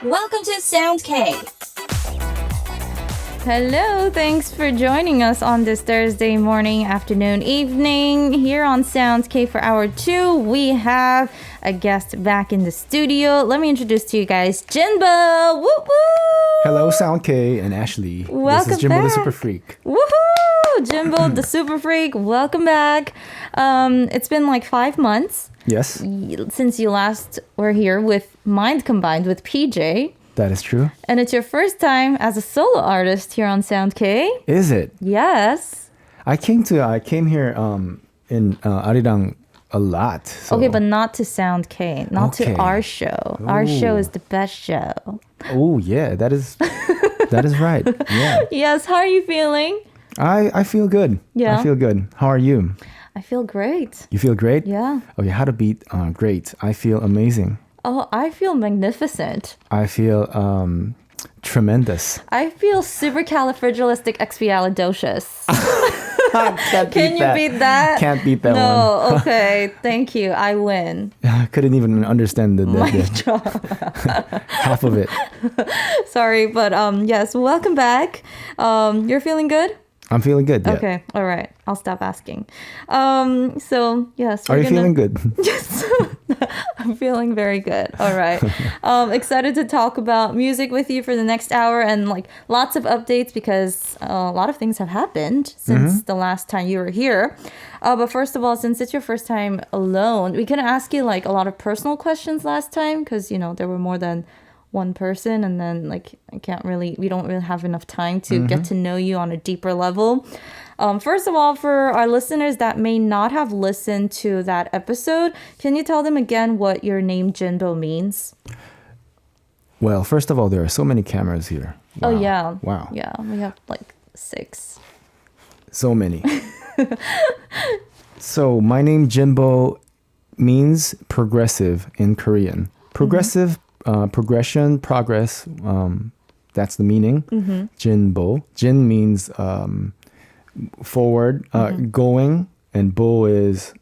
Welcome to Sound K. Hello, thanks for joining us on this Thursday morning, afternoon, evening. Here on Sound K for hour 2, we have a guest back in the studio. Let me introduce to you guys JINBO. Woo woo! Hello, Sound K and Ashley. Welcome this is JINBO the back. Super Freak. Woohoo! JINBO the Super Freak, welcome back. It's been like 5 months. Yes, Since you last were here with Mind Combined with PJ. that is true. And it's your first time as a solo artist here on Sound K. Is it? Yes. I came here in Arirang a lot. So. Okay, but not to Sound K, not to Okay. our show. Our show Ooh. is the best show. Oh yeah, that is right. Yeah, Yes, how are you feeling? I feel good. Yeah. I feel good. How are you? I feel great. You feel great? Yeah. Okay, how to beat great? I feel amazing. Oh, I feel magnificent. I feel tremendous. I feel supercalifragilisticexpialidocious. Can't Can you beat that? Can't beat that one. No, okay. Thank you. I win. I couldn't even understand the job. half of it. Sorry, but yes, welcome back. You're feeling good? I'm feeling good. Yeah. Okay, all right. I'll stop asking. So yes, Are you feeling good? Yes, I'm feeling very good. All right. Excited to talk about music with you for the next hour and like lots of updates because a lot of things have happened since the last time you were here. But first of all, since it's your first time alone, we can ask you like a lot of personal questions last time because there were more than one person, and then like we don't really have enough time to get to know you on a deeper level. First of all, for our listeners that may not have listened to that episode, can you tell them again what your name JINBO means? Well, first of all, there are so many cameras here. Oh Wow. yeah. Wow. Yeah, we have like 6. So many. So my name JINBO means progressive in Korean. Progressive, progression, progress. That's the meaning. JINBO. Jin means forward, going, and bo is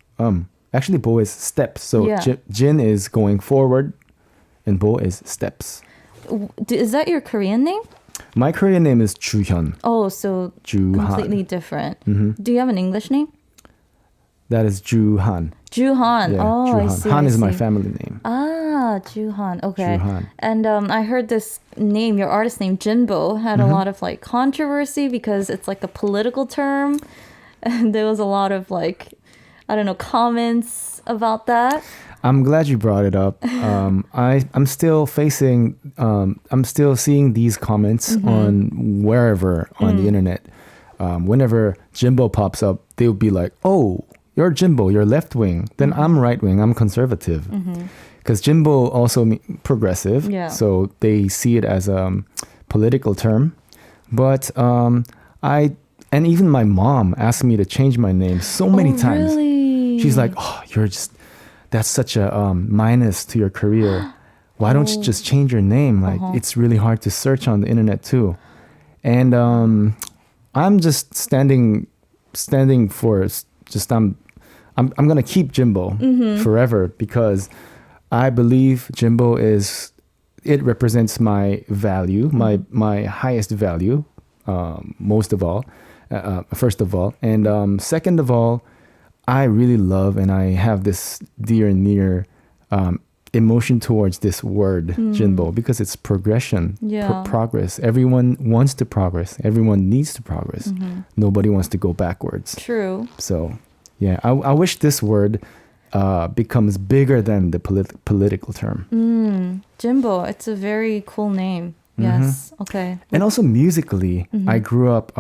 actually bo is steps. So Yeah. Jin is going forward, and bo is steps. Is that your Korean name? My Korean name is Juhyun. Oh, so Juhan. completely different. Do you have an English name? That is Juhan. Juhan. Yeah, Oh, Juhan. I see. Han I is my see. family name. Ah, Juhan. Okay. Juhan. And I heard this name, your artist name, JINBO, had a lot of like controversy because it's like a political term. And there was a lot of like, I don't know, comments about that. I'm glad you brought it up. I'm still seeing these comments on wherever on the internet. Whenever JINBO pops up, they'll be like, "Oh, you're JINBO, you're left wing. Then I'm right wing. I'm conservative." Because JINBO also progressive, Yeah. so they see it as a political term. But and even my mom asked me to change my name so many times. Really? She's like, "Oh, that's such a minus to your career. Why don't you just change your name? Like it's really hard to search on the internet too." And I'm just standing for just I'm gonna keep JINBO forever because I believe JINBO it represents my value, my highest value, most of all, first of all, and second of all, I really love and I have this dear and near emotion towards this word JINBO because it's progression, Yeah. progress. Everyone wants to progress. Everyone needs to progress. Nobody wants to go backwards. True. So, yeah, I wish this word becomes bigger than the political term. JINBO, it's a very cool name. Yes. Okay. And also musically, I grew up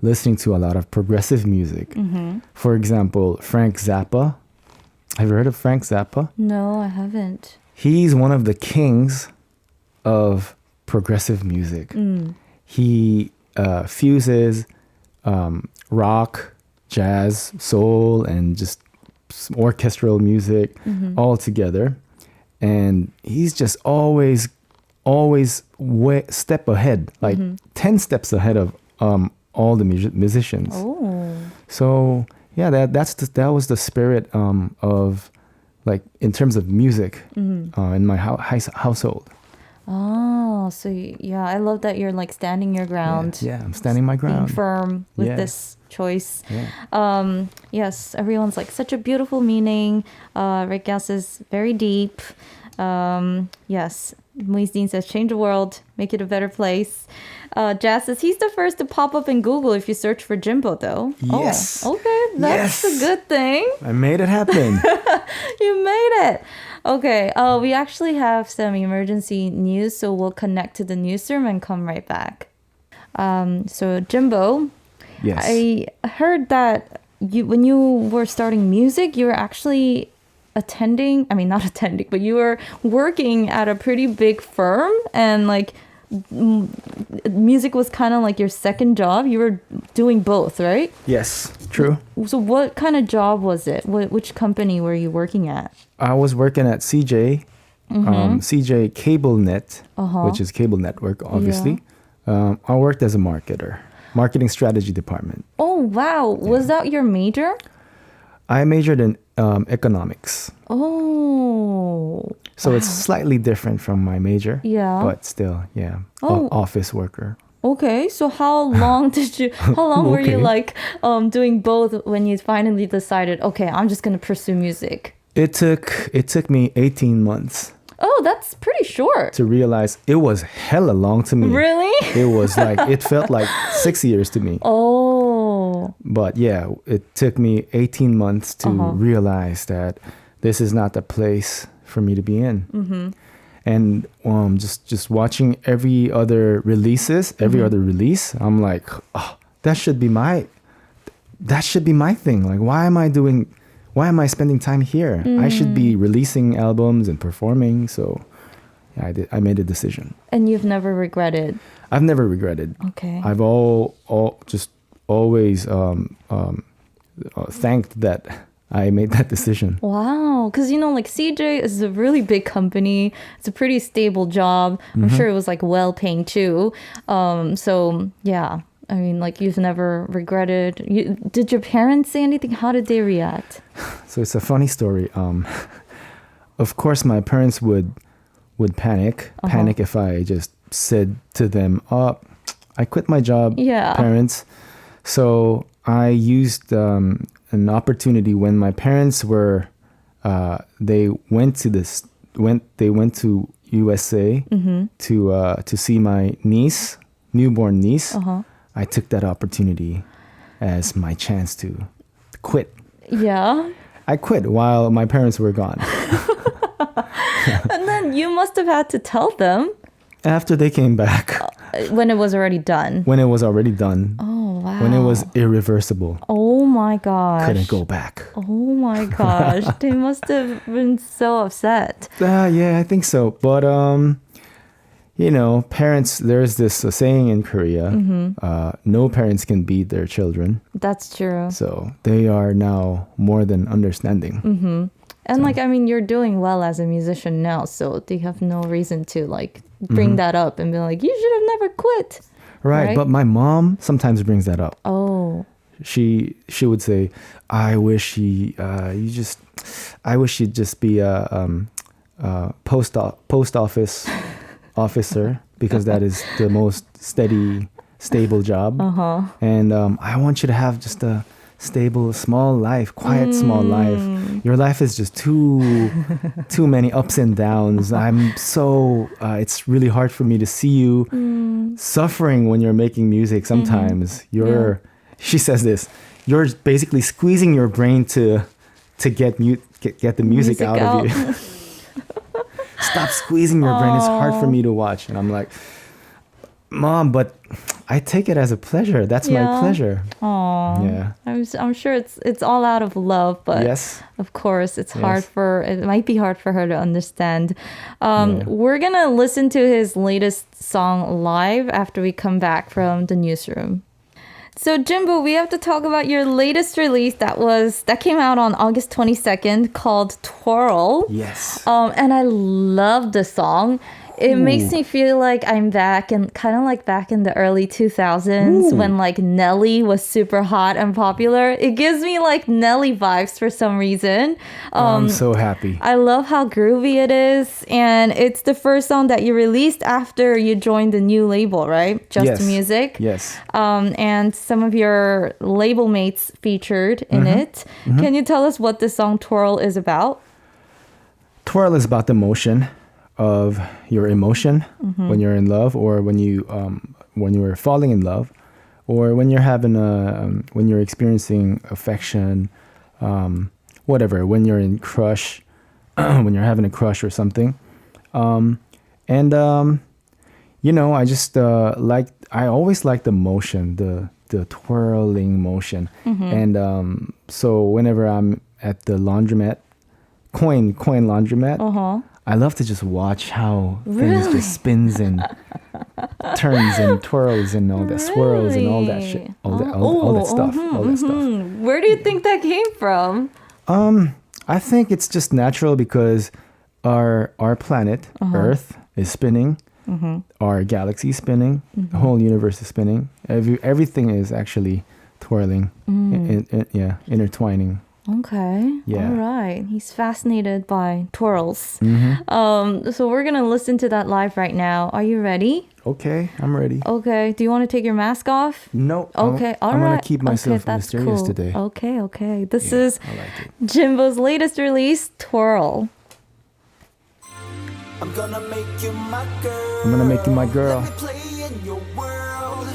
listening to a lot of progressive music. For example, Frank Zappa. Have you heard of Frank Zappa? No, I haven't. He's one of the kings of progressive music. He fuses rock, jazz, soul, and just orchestral music all together. And he's just always step ahead, like 10 steps ahead of all the musicians. Oh. So yeah, that was the spirit of, like, in terms of music in my household. Oh, So yeah, I love that you're like standing your ground. Yeah, I'm standing my Being ground. firm with Yeah. this choice. Yeah. Yes, everyone's like such a beautiful meaning. Rick Gas is very deep. Yes, Muizdin says change the world, make it a better place. Jazz says he's the first to pop up in Google if you search for Jimbo though. Yes. Oh, okay, that's Yes. a good thing. I made it happen. You made it. Okay. We actually have some emergency news, so we'll connect to the newsroom and come right back. So Jimbo, Yes. I heard that when you were starting music, you were actually not attending, but you were working at a pretty big firm, and like music was kind of like your second job. You were doing both, right? Yes, true. So what kind of job was it? Which company were you working at? I was working at CJ, CJ Cable Net, which is cable network, obviously. I worked as a marketing strategy department. Oh, wow. Was that your major? I majored in economics. Oh. So it's slightly different from my major. Yeah. But still, yeah. Oh. Office worker. Okay. So how long were you Okay. like doing both when you finally decided, okay, I'm just going to pursue music? It took me 18 months Oh, that's pretty short. to realize it was hella long to me. Really? It was like, it felt like 6 years to me. Oh. But yeah, it took me 18 months to realize that this is not the place for me to be in. Mm-hmm. And just watching every other release, I'm like, oh, that should be my thing. Like, why am I spending time here? I should be releasing albums and performing. So yeah, I made a decision. And you've never regretted? I've never regretted. Okay. I've just always thanked that I made that decision. Wow. Because, like CJ is a really big company. It's a pretty stable job. I'm sure it was like well paying too. So, yeah. I mean, like you've never regretted. Did your parents say anything? How did they react? So it's a funny story. Of course, my parents would panic if I just said to them, "Oh, I quit my job, Yeah. parents." So I used an opportunity when my parents were they went to USA to see my newborn niece. I took that opportunity as my chance to quit. Yeah. I quit while my parents were gone. And then you must have had to tell them After they came back, when it was already done. when it was already done, Oh, wow. when it was irreversible, Oh my gosh. couldn't go back. Oh my gosh. They must have been so upset. Yeah, I think so. But parents. There's this saying in Korea: no parents can beat their children. That's true. So they are now more than understanding. And you're doing well as a musician now, so they have no reason to bring that up and be like, you should have never quit. Right. But my mom sometimes brings that up. Oh. She would say, I wish you'd just be a post office officer, because that is the most stable job. And I want you to have just a stable, small life, quiet, small life. Your life is just too many ups and downs. It's really hard for me to see you suffering when you're making music. Sometimes she says this, you're basically squeezing your brain to get the music out of you. Stop squeezing your brain. It's hard for me to watch. And I'm like, Mom, but I take it as a pleasure. That's my pleasure. Aww. Yeah. I'm sure it's all out of love, but yes, of course it might be hard for her to understand. We're gonna listen to his latest song live after we come back from the newsroom. So Jimbo, we have to talk about your latest release that came out on August 22nd, called Twirl. Yes. And I love the song. It makes me feel like I'm back and kind of like back in the early 2000s when like Nelly was super hot and popular. It gives me like Nelly vibes for some reason. I'm so happy. I love how groovy it is, and it's the first song that you released after you joined the new label, right? Just Music. Yes. And some of your label mates featured in it. Can you tell us what the song Twirl is about? Twirl is about the motion of your emotion when you're in love, or when you're falling in love, or when you're having when you're experiencing affection, whatever, when you're in crush, when you're having a crush or something. You know, I just I always like the motion, the twirling motion. And so whenever I'm at the laundromat, coin laundromat, I love to just watch how things just spins and turns and twirls and all that, swirls and all that shit, all that stuff. Where do you think that came from? I think it's just natural because our planet, Earth, is spinning. Our galaxy is spinning. The whole universe is spinning. Everything is actually twirling, intertwining. Okay. Yeah. All right. He's fascinated by twirls. So we're going to listen to that live right now. Are you ready? Okay, I'm ready. Okay. Do you want to take your mask off? No. Okay. All right. I'm going to keep myself that's mysterious cool. today. Okay. This is I like it. JINBO's latest release, Twirl. I'm gonna make you my girl. I'm gonna make you my girl. Let me play in your world.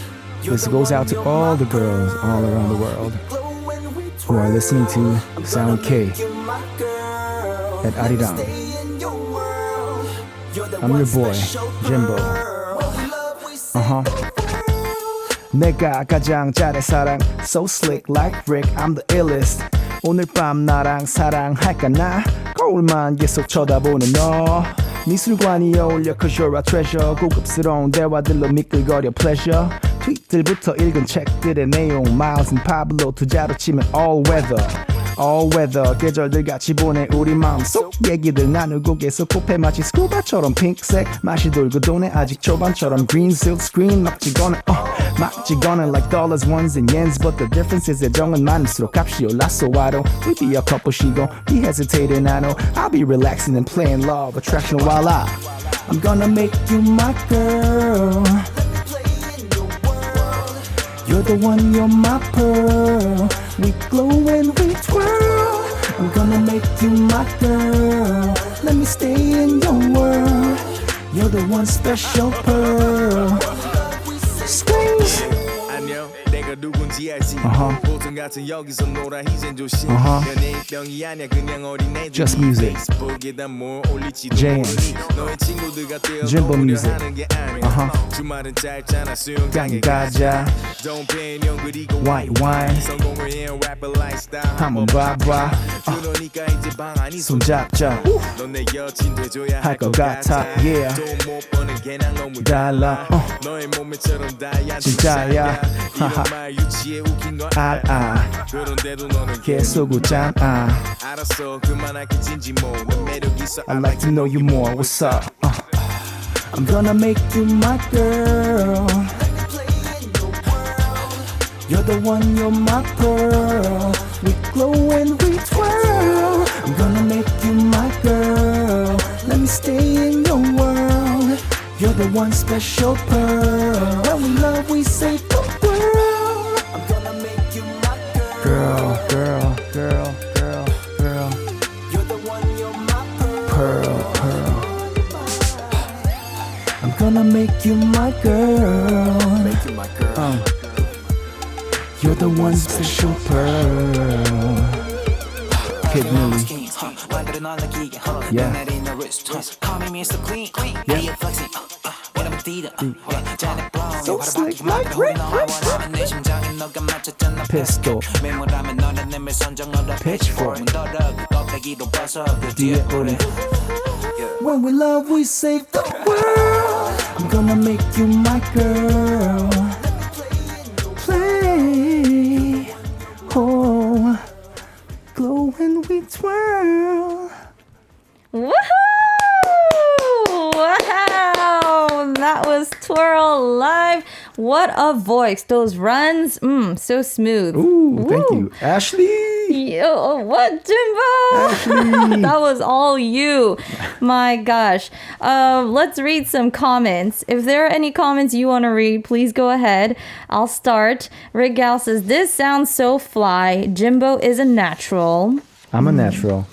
This goes out to all the girls all around the world who are listening to Sound K at Arirang. I'm your boy, JINBO. 내가 가장 잘해 사랑, so slick like Rick, I'm the illest. 오늘 밤 나랑 사랑할까 나 거울만 계속 쳐다보는 너. 미술관이 어울려 cause you're a treasure. 고급스러운 대화들로 미끌거려 pleasure. 트윗들부터 읽은 책들의 내용 Miles and Pablo 투자로 치면 all weather 계절들 같이 보내 우리 마음속 얘기들 나누고 계속 코페 마치 스쿠바처럼 핑크색 맛이 돌고 도네 아직 초반처럼 green silk screen 막 찍어내 like dollars ones and yens but the difference is 애정은 많을수록 값이 올라 so why don't we be a couple she gon' be hesitating I know I'll be relaxing and playing law of attraction while I'm gonna make you my girl. You're the one, you're my pearl. We glow and we twirl. I'm gonna make you my girl. Let me stay in your world. You're the one special pearl. Scream. 안녕 내가 누군지 알지 보통 같은 여기서 놀아 이젠 조심 연예인병이 아니야 그냥 어린애들 Just music. 페이스북에다 뭘 올릴지도 JM. 모르니 너의 친구들과 JINBO music. 하는 게 아니야 주말은 짧잖아 수영장에 가자. Don't pay 형 그리고 White wine. 성공을 위한 rapper lifestyle 한번 봐봐. 그러니까 이제 방 안이 손잡자. 넌 내 여친 돼줘야 할 것 같아. Yeah. 돈못 버는 게난 너무 달라. 너의 몸매처럼 다이아 진짜야. 이런 말 유치해 웃긴 거 알아. 그런데도 너는 계속 웃잖아. 알았어 그만할게 진지 뭐넌 매력 있어 I'd like to know you more. What's up? I'm gonna make you my girl. You're the one, you're my pearl. We glow and we twirl. I'm gonna make you my girl. Let me stay in your world. You're the one special pearl. When we love, we save the world. I'm gonna make you my Girl, girl, girl, girl, girl. You're the one, you're my Pearl, pearl. I'm gonna make you my girl. Make you my girl. You're the one special pearl. Kid Millie. Yeah. So slick like Rick. Pistol. Pitchfork. 뒤에 오래. When we love, we save the world. I'm gonna make you my girl. Play, oh, glow when we twirl. Woohoo! Wow! That was Twirl live. What a voice. Those runs, so smooth. Ooh, thank you. Ashley! Yo, what, JINBO? That was all you. My gosh. Let's read some comments. If there are any comments you want to read, please go ahead. I'll start. Rick Gal says, this sounds so fly. JINBO is a natural. I'm a natural.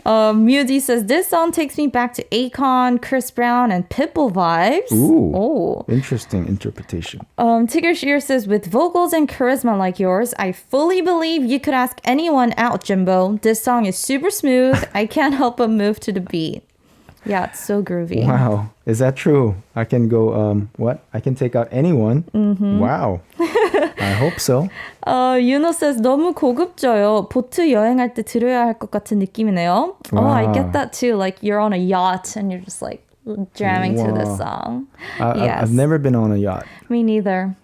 Muzi says, this song takes me back to Akon, Chris Brown, and Pitbull vibes. Ooh, Oh. interesting interpretation. Tigger Shear says, with vocals and charisma like yours, I fully believe you could ask anyone out, JINBO. This song is super smooth. I can't help but move to the beat. Yeah, it's so groovy. Wow, is that true? I can go, what? I can take out anyone? Wow. I hope so. Yuno says, 너무 고급져요. 보트 여행할 때 들어야 할 것 같은 느낌이네요. Oh, I Wow. get that too. Like you're on a yacht and you're just like jamming to this Wow. song. I've never been on a yacht. Me neither.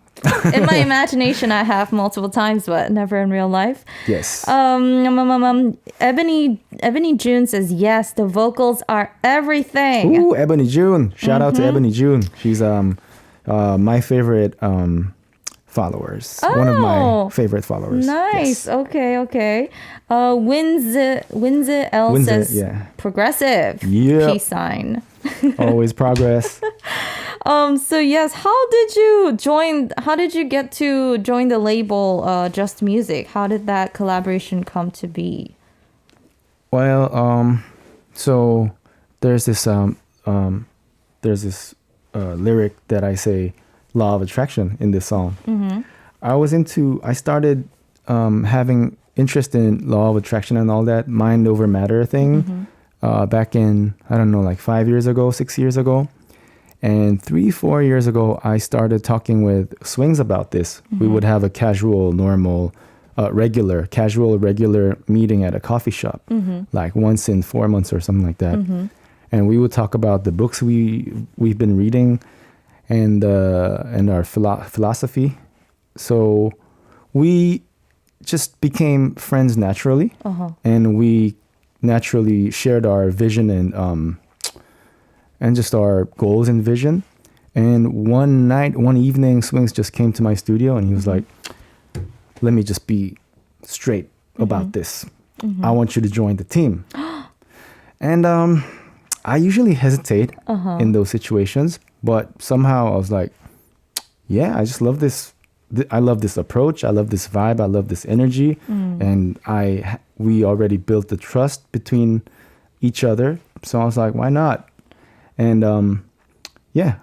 In my imagination, I have multiple times, but never in real life. Yes. Ebony June says, yes, the vocals are everything. Ooh, Ebony June. Shout out to Ebony June. She's my favorite followers. One of my favorite followers. Nice. Yes. Okay. Winze L Winze, says, yeah. progressive. Yeah. Peace sign. Always progress. So yes, how did you get to join the label Just Music? How did that collaboration come to be? Well, so there's this lyric that I say, law of attraction, in this song. I started having interest in law of attraction and all that mind over matter thing back in, I don't know, like 5 years ago, 6 years ago. And 3-4 years ago, I started talking with Swings about this. We would have a casual, normal, regular meeting at a coffee shop, like once in 4 months or something like that. And we would talk about the books we've been reading and our philosophy. So we just became friends naturally, and we naturally shared our vision and just our goals and vision. And one evening, Swings just came to my studio and he was like, let me just be straight about this. I want you to join the team. And I usually hesitate in those situations, but somehow I was like, yeah, I just love this. I love this approach. I love this vibe. I love this energy. And we already built the trust between each other. So I was like, why not? And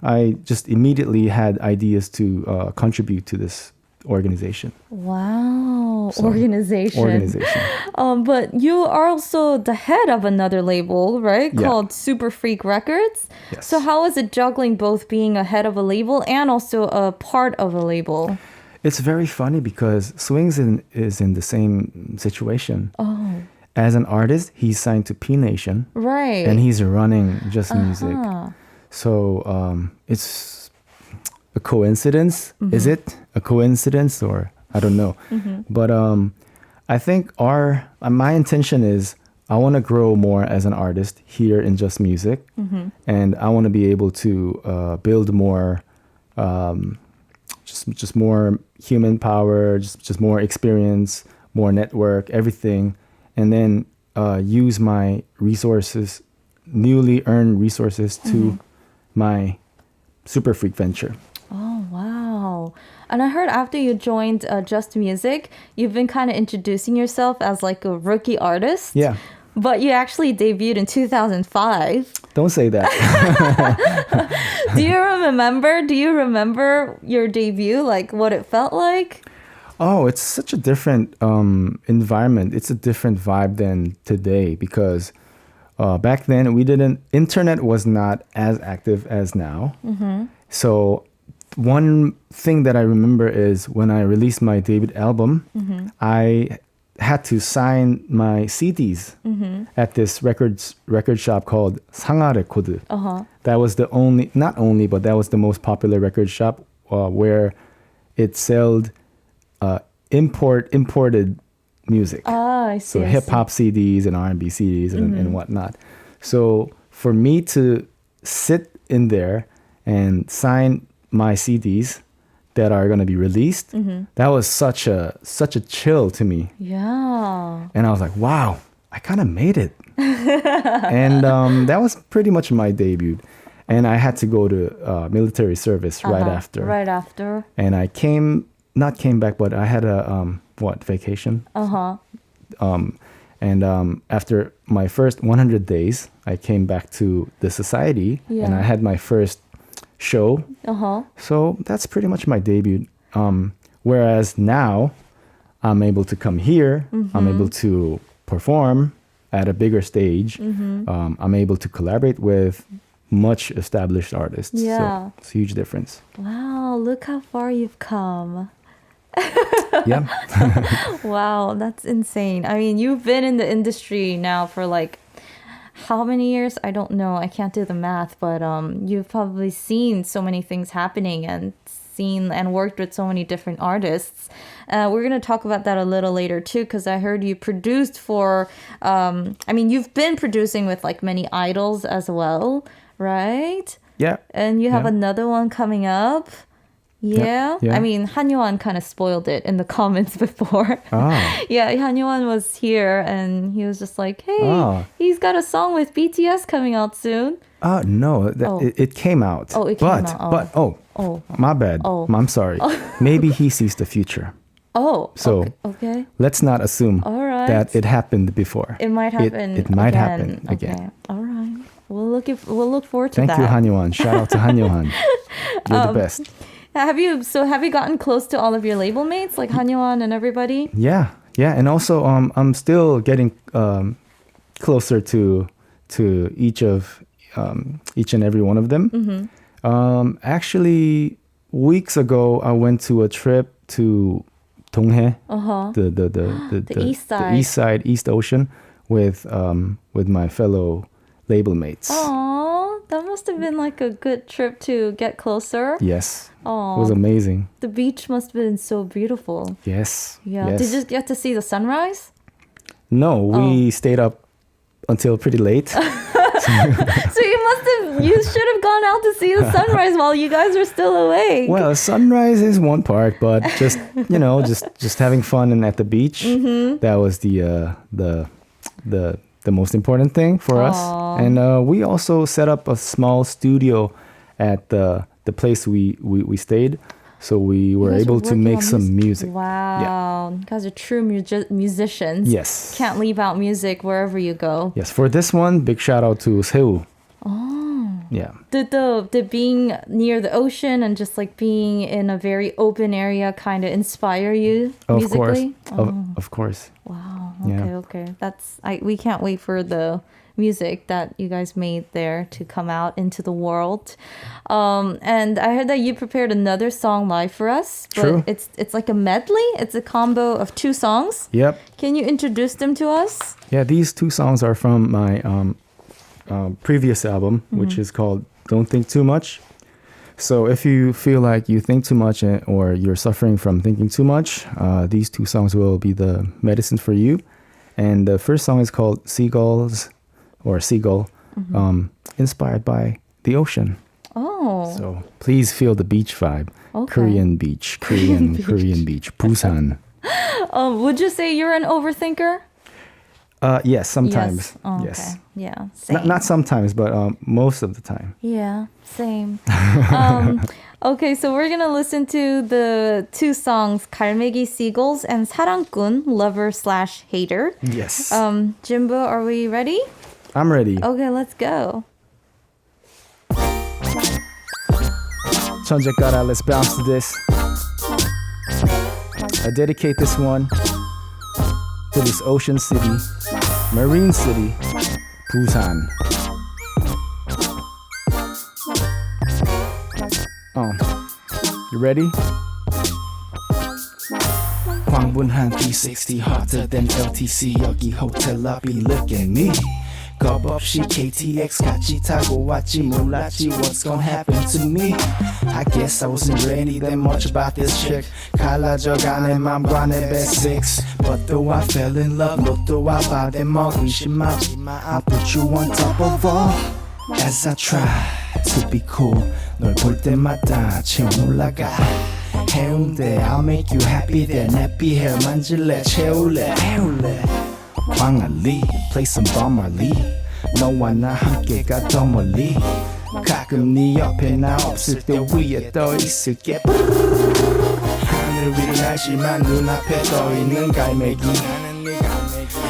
I just immediately had ideas to contribute to this organization. Wow, organization. But you are also the head of another label, right? Yeah. Called Super Freak Records. Yes. So how is it juggling both being a head of a label and also a part of a label? It's very funny because Swings is in the same situation. Oh, As an artist, he's signed to P Nation. right. And he's running Just Music. So it's a coincidence. Is it a coincidence, or I don't know. But I think my intention is I want to grow more as an artist here in Just Music, and I want to be able to build more, just more human power, just more experience, more network, everything. And then use my resources, newly earned resources, to my Super Freak venture. Oh, wow. And I heard after you joined Just Music, you've been kind of introducing yourself as like a rookie artist. Yeah. But you actually debuted in 2005. Don't say that. Do you remember your debut, like what it felt like? Oh, it's such a different environment. It's a different vibe than today because back then internet was not as active as now. So one thing that I remember is when I released my debut album, I had to sign my CDs at this record shop called Sanga Record. That was that was the most popular record shop where it sold imported music. I see. So hip hop CDs and R&B CDs and whatnot. So for me to sit in there and sign my CDs that are going to be released. That was such a chill to me. Yeah. And I was like, wow, I kind of made it. And that was pretty much my debut. And I had to go to military service right after. Right after. And I came back, but I had a, vacation. And after my first 100 days, I came back to the society and I had my first show. So that's pretty much my debut. Whereas now I'm able to come here, I'm able to perform at a bigger stage. I'm able to collaborate with much established artists. Yeah. So it's a huge difference. Wow, look how far you've come. Yeah. Wow, that's insane. I mean, you've been in the industry now for like how many years? I don't know. I can't do the math, but you've probably seen so many things happening and seen and worked with so many different artists. We're going to talk about that a little later too, because I heard you produced for, you've been producing with like many idols as well, right? Yeah. And you have another one coming up. Yeah. Yeah. I mean, Han kind of spoiled it in the comments before. Ah. Yeah, Han was here and he was just like, hey, he's got a song with BTS coming out soon. No, it came out. Oh, it came out. My bad. I'm sorry. Maybe he sees the future. Oh, so okay. Let's not assume All right. that it happened before. It might happen. It might happen again. Okay. All right. We'll look forward to Thank that. you, Han. Shout out to Han. You're the best. Have you gotten close to all of your label mates, like Han and everybody? Yeah, and also I'm still getting closer to each and every one of them. Actually, weeks ago I went to a trip to Donghae, the east side, East Ocean, with my fellow label mates. Oh, that must have been like a good trip to get closer. Yes. Oh, it was amazing. The beach must have been so beautiful. Yes. Yeah. Yes. Did you get to see the sunrise? No, we stayed up until pretty late. So you should have gone out to see the sunrise while you guys were still awake. Well, sunrise is one part, but just just having fun and at the beach. That was the most important thing for us. And we also set up a small studio at the place we stayed, so we were able to make some music. Wow, yeah. You guys are true musicians. Yes, can't leave out music wherever you go. Yes, for this one, big shout out to Seu. Yeah. Did being near the ocean and just like being in a very open area kind of inspire you musically? Of course. Wow. Yeah. Okay. We can't wait for the music that you guys made there to come out into the world. And I heard that you prepared another song live for us. But True. It's like a medley. It's a combo of 2 songs. Yep. Can you introduce them to us? Yeah, these 2 songs are from my previous album, which is called Don't Think Too Much. So if you feel like you think too much or you're suffering from thinking too much, these 2 songs will be the medicine for you. And the first song is called Seagull, inspired by the ocean. Oh. So please feel the beach vibe. Okay. Korean beach, Korean beach, Busan. Would you say you're an overthinker? Yes, sometimes. Yes. Oh, yes. Okay. Yeah. Same. Not sometimes, but most of the time. Yeah, same. Okay, so we're gonna listen to the 2 songs, 갈매기 Seagulls and 사랑꾼, lover/hater. Yes. JINBO, are we ready? I'm ready. Okay, let's go. 천재가라, let's bounce to this. I dedicate this one to this ocean city, marine city, Busan. You ready? 광분한 360 hotter than LTC 여기 hotel lobby look at me 겁 없이 KTX 같이 타고 왔지 몰랐지 what's gonna happen to me I guess I wasn't ready that much about this chick 갈라져가 내 맘과 내 basics But though I fell in love 로또 와봐 내 먹 의심하지 마 I'll put you on top of all As I try to be cool 널 볼 때마다 체온 올라가 해운대 I'll make you happy there nappy hair 만질래 채울래 해울래 광안리 play some Bob Marley 너와 나 함께가 더 멀리 가끔 네 옆에 나 없을 때 위에 떠 있을게 하늘 위를 날지만 눈앞에 떠 있는 갈매기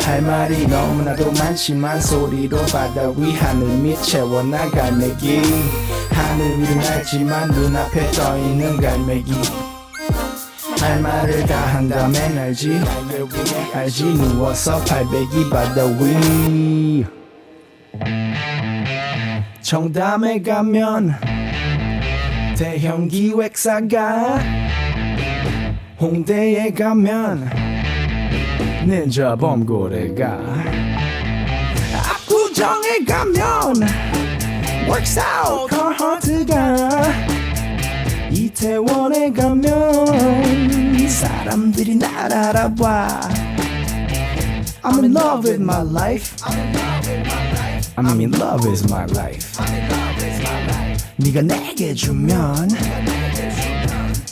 할 말이 너무나도 많지만 소리로 바다 위 하늘 밑 채워나 갈매기 하늘 위를 날지만 눈앞에 떠 있는 갈매기 할 말을 다 한다면 알지 알지 누워서 발베기 바다 위 청담에 가면 대형 기획사가 홍대에 가면 닌자 범고래가 압구정에 가면 worksout carhart가 이태원에 가면 사람들이 날 알아봐 I'm in love with my life I'm in love with my life 네가 내게 주면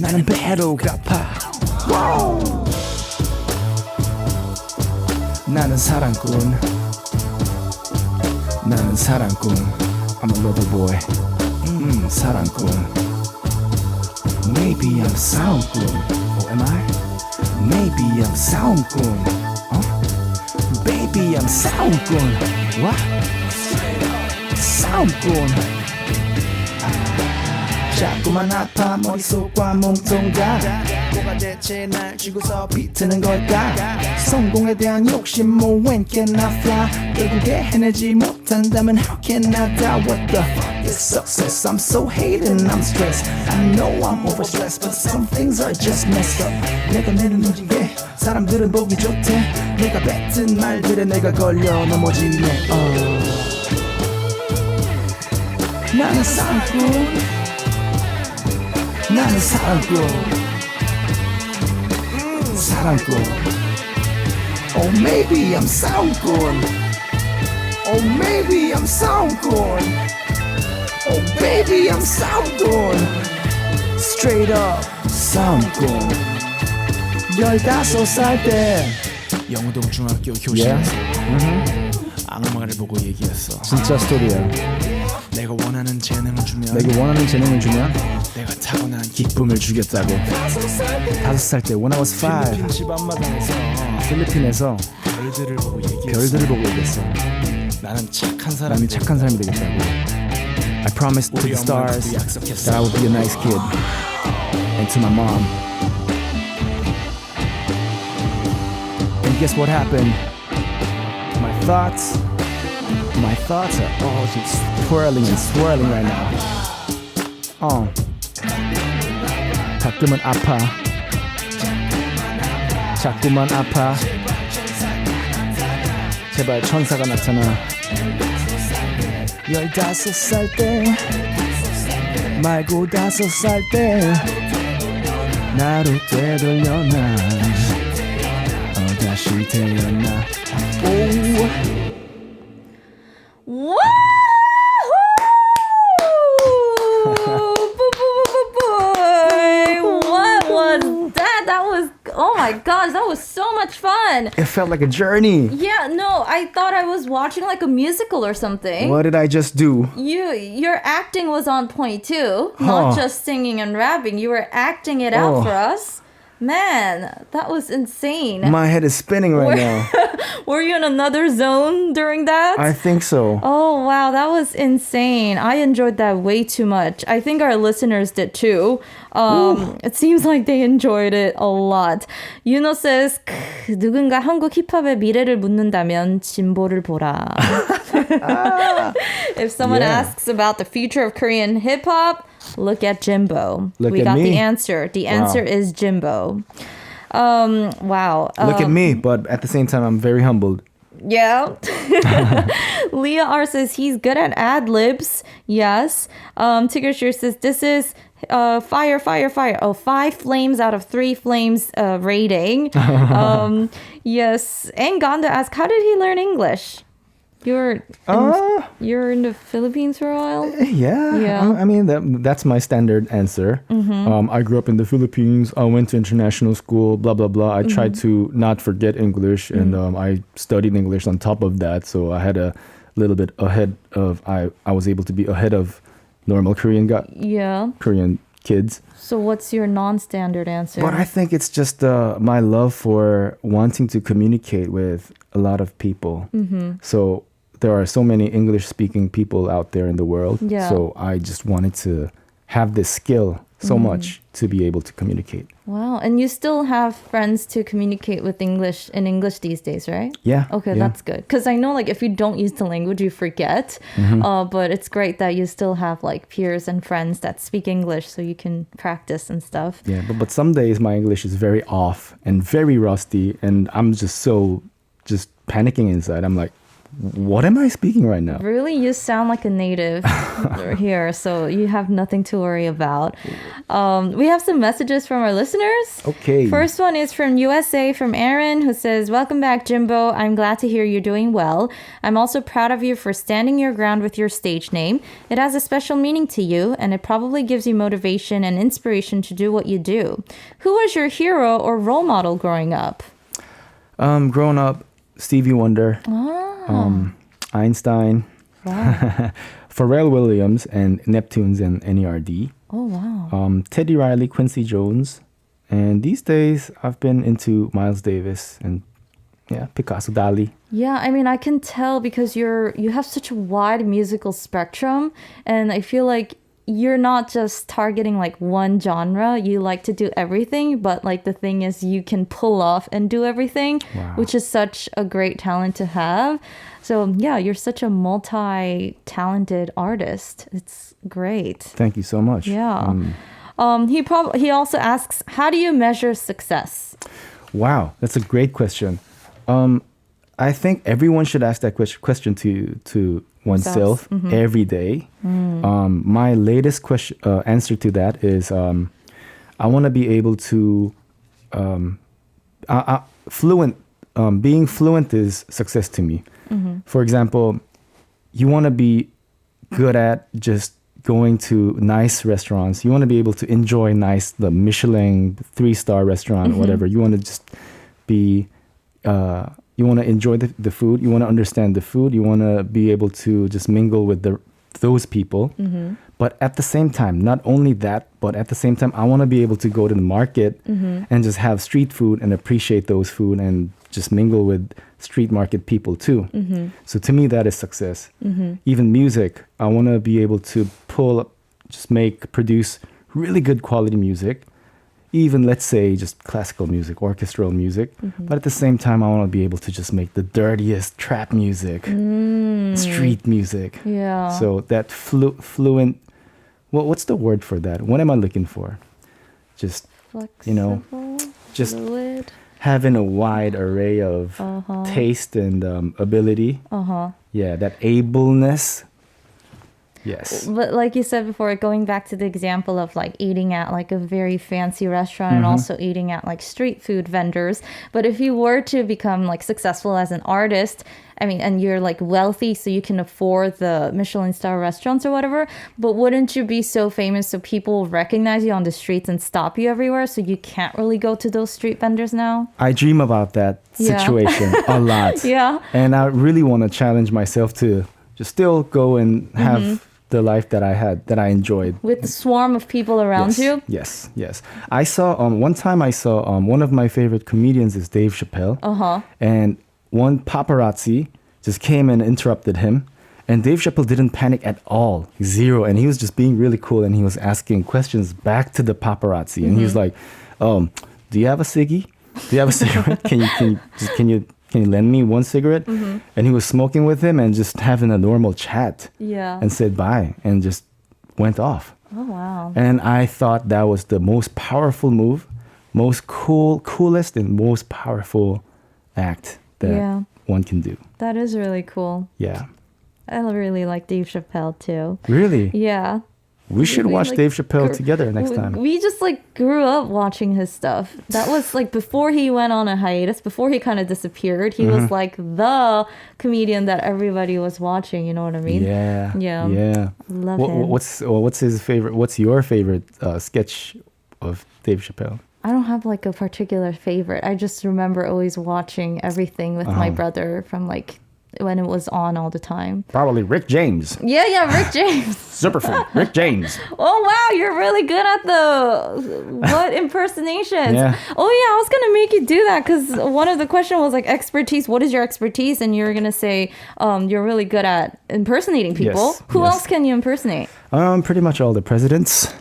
나는 배로 갚아 wow. 나는 사랑꾼 나는 사랑꾼 I'm a lover boy 사랑꾼 Maybe I'm 사랑꾼 Oh am I? Maybe I'm 사랑꾼 Baby I'm 사랑꾼 What? 사랑꾼 자꾸만 아파 머릿속과 몸통가 뭐가 대체 날 쥐고서 비트는 걸까 성공에 대한 욕심 뭐 when can I fly 결국에 해내지 못한다면 how can I die what the fuck is success I'm so hating I'm stressed I know I'm overstressed but some things are just messed up 내가 내는 움직임에 사람들은 보기 좋대 내가 뱉은 말들에 내가 걸려 넘어지네 나는 사랑꾼 나는 사랑꾼 사랑꾼 Oh maybe I'm 사랑꾼 Oh maybe I'm 사랑꾼 Oh baby I'm 사랑꾼 Straight up 사랑꾼 15살 때 영우동 중학교 교실에서 악마를 보고 얘기했어. 진짜 스토리야 내가 원하는 재능을 주면 내게 원하는 재능을 주면 내가 타고난 기쁨을 주겠다고 5살 때 when I was 5 필리핀 집 앞마당에서 필리핀에서 별들을 보고 얘기했어. 별들을 보고 얘기했어 나는 착한 나는 사람이 착한 사람이 되겠다고 I promised to the stars that I would be a nice kid and to my mom and guess what happened? My thoughts are all just twirling and swirling right now 가끔은 아파 자꾸만 아파 제발 천사가 나타나 15살 때 말고 5살 때 나로 되돌려나 다시 태어나 Woohoo! What was that? That was, oh my gosh, that was so much fun. It felt like a journey. Yeah, no, I thought I was watching like a musical or something. What did I just do? Your acting was on point too. Not just singing and rapping. You were acting it out for us. Man, that was insane. My head is spinning right now. Were you in another zone during that? I think so. Oh, wow, that was insane. I enjoyed that way too much. I think our listeners did too. It seems like they enjoyed it a lot. Yuno says, 누군가 한국 힙합의 미래를 묻는다면 진보를 보라. If someone asks about the future of Korean hip-hop, look at JINBO. We got the answer. The answer is JINBO. Wow. Look at me, but at the same time, I'm very humbled. Yeah. Leah R says he's good at ad-libs. Yes. Tigger Shear says this is fire. Oh, 5 flames out of 3 flames rating. Yes. And Ganda asks, how did he learn English? You're in the Philippines for a while? Yeah. Yeah. I mean, that's my standard answer. I grew up in the Philippines. I went to international school, blah, blah, blah. I tried to not forget English, and I studied English on top of that. So I had a little bit ahead of, I was able to be ahead of normal Yeah. Korean kids. So what's your non-standard answer? But I think it's just my love for wanting to communicate with a lot of people. So there are so many English-speaking people out there in the world. Yeah. So I just wanted to have this skill so much to be able to communicate. Wow. And you still have friends to communicate with in English these days, right? Yeah. Okay, yeah. that's good. Because I know like if you don't use the language, you forget. But it's great that you still have like peers and friends that speak English so you can practice and stuff. Yeah, but some days my English is very off and very rusty, and I'm just panicking inside. I'm like, what am I speaking right now? Really, you sound like a native here, so you have nothing to worry about. We have some messages from our listeners. Okay. First one is from USA, from Aaron, who says, "Welcome back, Jimbo. I'm glad to hear you're doing well. I'm also proud of you for standing your ground with your stage name. It has a special meaning to you, and it probably gives you motivation and inspiration to do what you do. Who was your hero or role model growing up?" Growing up, Stevie Wonder, Einstein, Pharrell Williams, and Neptunes and NERD. Oh, wow. Teddy Riley, Quincy Jones, and these days I've been into Miles Davis and Picasso, Dali. Yeah, I mean, I can tell because you have such a wide musical spectrum, and I feel like you're not just targeting like one genre. You like to do everything, but like the thing is you can pull off and do everything, which is such a great talent to have. So yeah, you're such a multi-talented artist. It's great. Thank you so much. Yeah. He also asks, how do you measure success? Wow, that's a great question. I think everyone should ask that question to oneself every day. My latest answer to that is I want to be able to being fluent is success to me. For example, you want to be good at just going to nice restaurants. You want to be able to enjoy the Michelin 3-star restaurant or whatever. You want to just be you want to enjoy the food. You want to understand the food. You want to be able to just mingle with those people. But at the same time, not only that, but at the same time, I want to be able to go to the market and just have street food and appreciate those food and just mingle with street market people too. So to me, that is success. Even music, I want to be able to produce really good quality music. Even, let's say, just classical music, orchestral music. But at the same time, I want to be able to just make the dirtiest trap music, street music. Yeah. So that fluent, what's the word for that? What am I looking for? Just, Flexible, just fluid. having a wide array of taste and ability. Yeah, that ableness. Yes. But like you said before, going back to the example of like eating at like a very fancy restaurant and also eating at like street food vendors. But if you were to become like successful as an artist, I mean, and you're like wealthy so you can afford the Michelin star restaurants or whatever, but wouldn't you be so famous so people recognize you on the streets and stop you everywhere so you can't really go to those street vendors now? I dream about that situation a lot. Yeah. And I really want to challenge myself to just still go and have the life that I enjoyed. With the swarm of people around you? Yes. I saw, one time I saw one of my favorite comedians is Dave Chappelle. And one paparazzi just came and interrupted him. And Dave Chappelle didn't panic at all. Zero. And he was just being really cool. And he was asking questions back to the paparazzi. And he was like, do you have a ciggy? Do you have a cigarette? Can you lend me one cigarette? And he was smoking with him and just having a normal chat. Yeah. And said bye and just went off. Oh, wow. And I thought that was the most powerful move, coolest and most powerful act that one can do. That is really cool. Yeah. I really like Dave Chappelle too. Really? Yeah. We should watch Dave Chappelle together next time. We just like grew up watching his stuff. That was like before he went on a hiatus, before he kind of disappeared. He was like the comedian that everybody was watching. You know what I mean? Yeah. Love him. What's his favorite? What's your favorite sketch of Dave Chappelle? I don't have like a particular favorite. I just remember always watching everything with my brother from like when it was on all the time. Probably Rick James. Yeah, Rick James. Superfan. Rick James. Oh wow, you're really good at the impersonations. Yeah. Oh yeah, I was gonna make you do that because one of the question was like expertise. What is your expertise? And you're gonna say you're really good at impersonating people. Yes, Who yes. else can you impersonate? Pretty much all the presidents.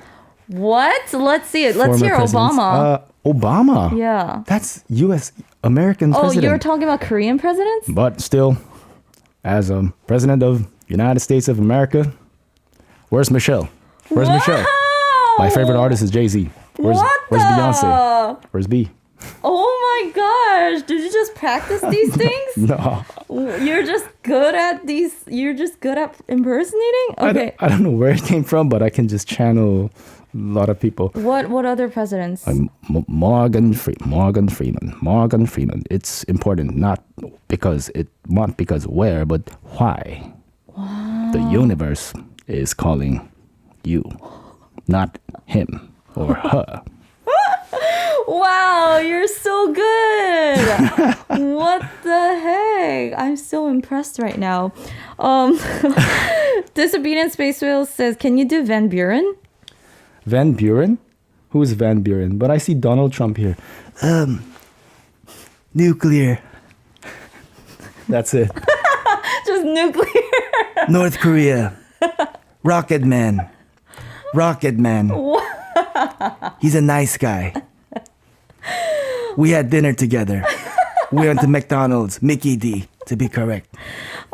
What? Let's see it. Let's Former hear presidents. Obama. Obama. Yeah. That's U.S. American Oh, president. you're talking about Korean presidents? But still, as a president of United States of America, where's Michelle? Where's Michelle? My favorite artist is Jay-Z. Where's Beyonce? Where's B? Oh my gosh. Did you just practice these things? No. You're just good at these. You're just good at impersonating? Okay. I don't know where it came from, but I can just channel a lot of people. What other presidents? Morgan Freeman. It's important not because where, but why. Wow. The universe is calling you, not him or her. Wow, you're so good. What the heck? I'm so impressed right now. Disobedient Space Whale says, can you do Van Buren? Van Buren? Who is Van Buren? But I see Donald Trump here. Nuclear. That's it. Just nuclear. North Korea. Rocket Man. He's a nice guy. We had dinner together. We went to McDonald's. Mickey D, to be correct.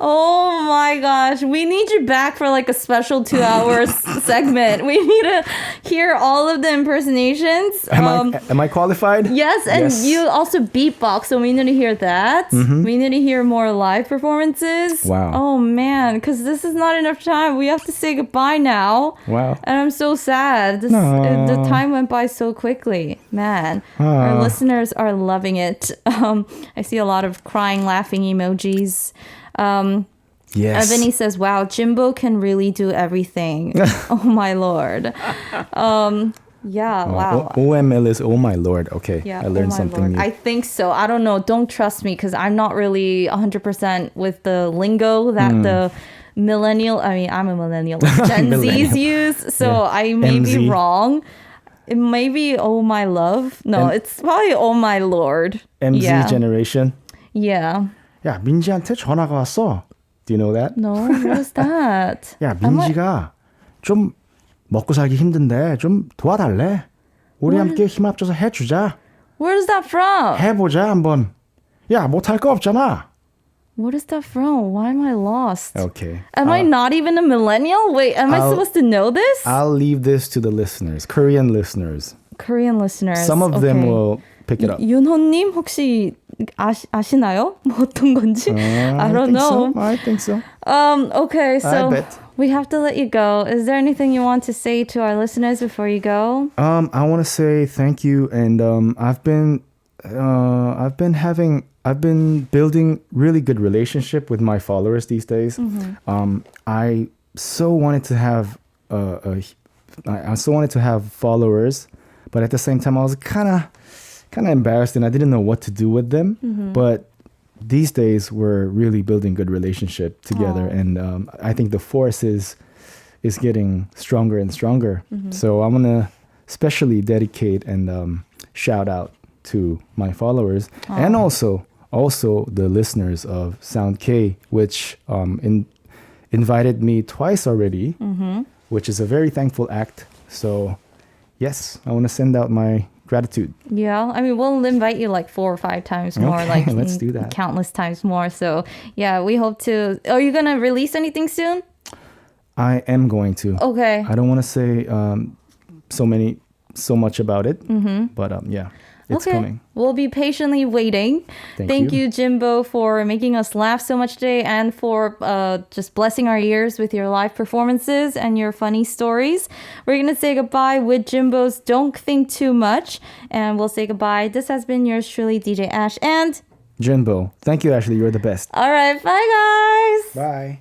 Oh my gosh. We need you back for like a special 2 hours segment. We need to hear all of the impersonations. Am I qualified? Yes, and Yes. you also beatbox, so we need to hear that. We need to hear more live performances. Wow. Oh man, because this is not enough time. We have to say goodbye now. Wow. And I'm so sad. The time went by so quickly. Man, our listeners are loving it. I see a lot of crying, laughing emojis. Yes. Ebony says, wow, JINBO can really do everything. Oh my lord. Yeah, wow. OML is oh my lord. Okay, Yeah, I learned oh my something Lord. new. I think so. I don't know. Don't trust me because I'm not really 100% with the lingo that the millennial, I mean, I'm a millennial, Gen Zs use. So Yeah. I may be MZ. wrong. It may be oh my love. No, it's probably oh my lord. MZ yeah. generation. Yeah. 야, 민지한테 전화가 왔어. Do you know that? No, what is that? 야, 민지가 좀 먹고 살기 힘든데 좀 도와달래. 우리 함께 힘 합쳐서 해주자. Where is that from? 해보자 한번. 야, 못할 거 없잖아. What is that from? Why am I lost? Okay. Am I not even a millennial? Wait, am I supposed to know this? I'll leave this to the listeners, Korean listeners. Korean listeners. Some of them okay. will pick it up. 윤호님 혹시 아시나요? 뭐 어떤 건지? I don't know. I think so. Okay, so bet. we have to let you go. Is there anything you want to say to our listeners before you go? I want to say thank you, and I've been building really good relationship with my followers these days. I so wanted to have I so wanted to have followers, but at the same time I was kind of embarrassed and I didn't know what to do with them. But these days we're really building good relationship together, and I think the force is getting stronger and stronger. So I'm gonna especially dedicate and shout out to my followers and also the listeners of Sound K, which invited me twice already, which is a very thankful act. So yes, I want to send out my gratitude. Yeah, I mean, we'll invite you like 4 or 5 times more, Okay, like let's do that. countless times more. So yeah, we hope to. Are you gonna release anything soon? I am going to. Okay. I don't want to say so much about it, but yeah. It's coming. We'll be patiently waiting. Thank you, Jimbo, for making us laugh so much today and for just blessing our ears with your live performances and your funny stories. We're going to say goodbye with Jimbo's Don't Think Too Much. And we'll say goodbye. This has been yours truly, DJ Ash and Jinbo. Thank you, Ashley. You're the best. all right, bye guys. Bye.